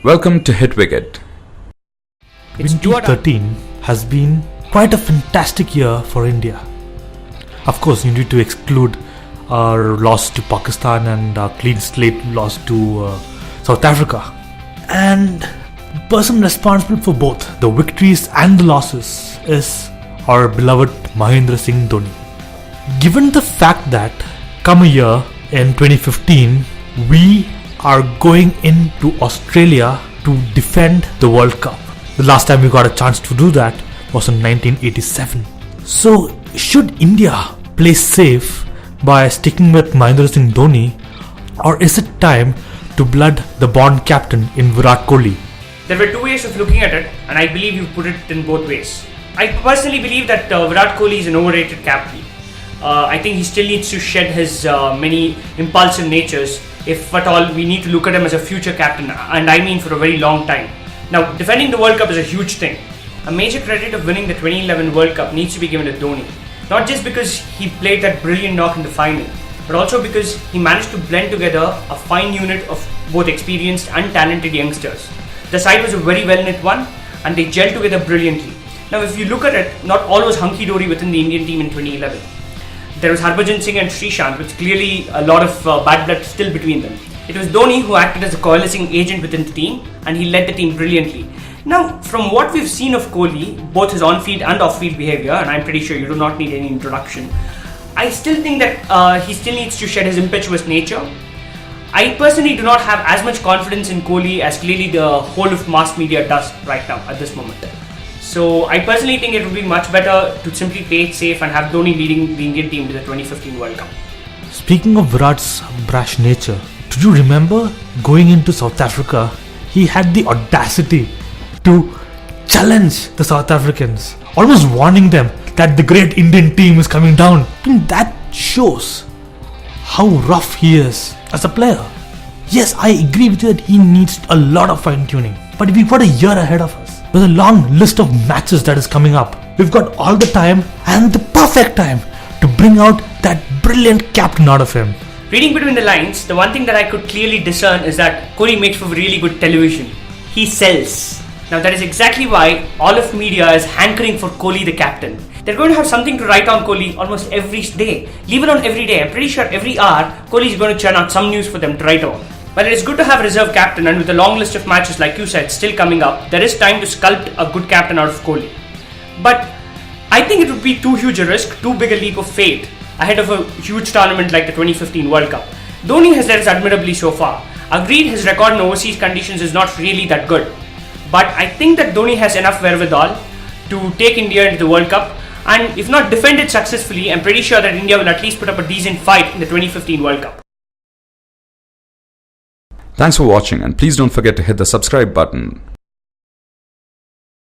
Welcome to Hit Wicket. 2013 has been quite a fantastic year for India. Of course, you need to exclude our loss to Pakistan and our clean slate loss to South Africa. And the person responsible for both the victories and the losses is our beloved Mahendra Singh Dhoni. Given the fact that come a year in 2015, we are going into Australia to defend the World Cup. The last time we got a chance to do that was in 1987. So, should India play safe by sticking with Mahendra Singh Dhoni, or is it time to blood the Bond captain in Virat Kohli? There were two ways of looking at it, and I believe you put it in both ways. I personally believe that Virat Kohli is an overrated captain. I think he still needs to shed his many impulsive natures. If at all, we need to look at him as a future captain, and I mean for a very long time. Now, defending the World Cup is a huge thing. A major credit of winning the 2011 World Cup needs to be given to Dhoni. Not just because he played that brilliant knock in the final, but also because he managed to blend together a fine unit of both experienced and talented youngsters. The side was a very well-knit one, and they gelled together brilliantly. Now, if you look at it, not all was hunky-dory within the Indian team in 2011. There was Harbhajan Singh and Srishant, with clearly a lot of bad blood still between them. It was Dhoni who acted as a coalescing agent within the team, and he led the team brilliantly. Now, from what we've seen of Kohli, both his on-field and off-field behaviour, and I'm pretty sure you do not need any introduction, I still think that he still needs to shed his impetuous nature. I personally do not have as much confidence in Kohli as clearly the whole of mass media does right now at this moment. So I personally think it would be much better to simply play it safe and have Dhoni leading the Indian team to the 2015 World Cup. Speaking of Virat's brash nature, do you remember going into South Africa, he had the audacity to challenge the South Africans, almost warning them that the great Indian team is coming down. I mean, that shows how rough he is as a player. Yes, I agree with you that he needs a lot of fine-tuning. But we've got a year ahead of us. There's a long list of matches that is coming up. We've got all the time and the perfect time to bring out that brilliant captain out of him. Reading between the lines, the one thing that I could clearly discern is that Kohli makes for really good television. He sells. Now that is exactly why all of media is hankering for Kohli the captain. They're going to have something to write on Kohli almost every day. Leave it on every day. I'm pretty sure every hour Kohli is going to churn out some news for them to write on. But it is good to have a reserve captain, and with a long list of matches like you said still coming up, there is time to sculpt a good captain out of Kohli. But I think it would be too huge a risk, too big a leap of faith ahead of a huge tournament like the 2015 World Cup. Dhoni has led us admirably so far. Agreed, his record in overseas conditions is not really that good. But I think that Dhoni has enough wherewithal to take India into the World Cup, and if not defend it successfully, I'm pretty sure that India will at least put up a decent fight in the 2015 World Cup. Thanks for watching, and please don't forget to hit the subscribe button.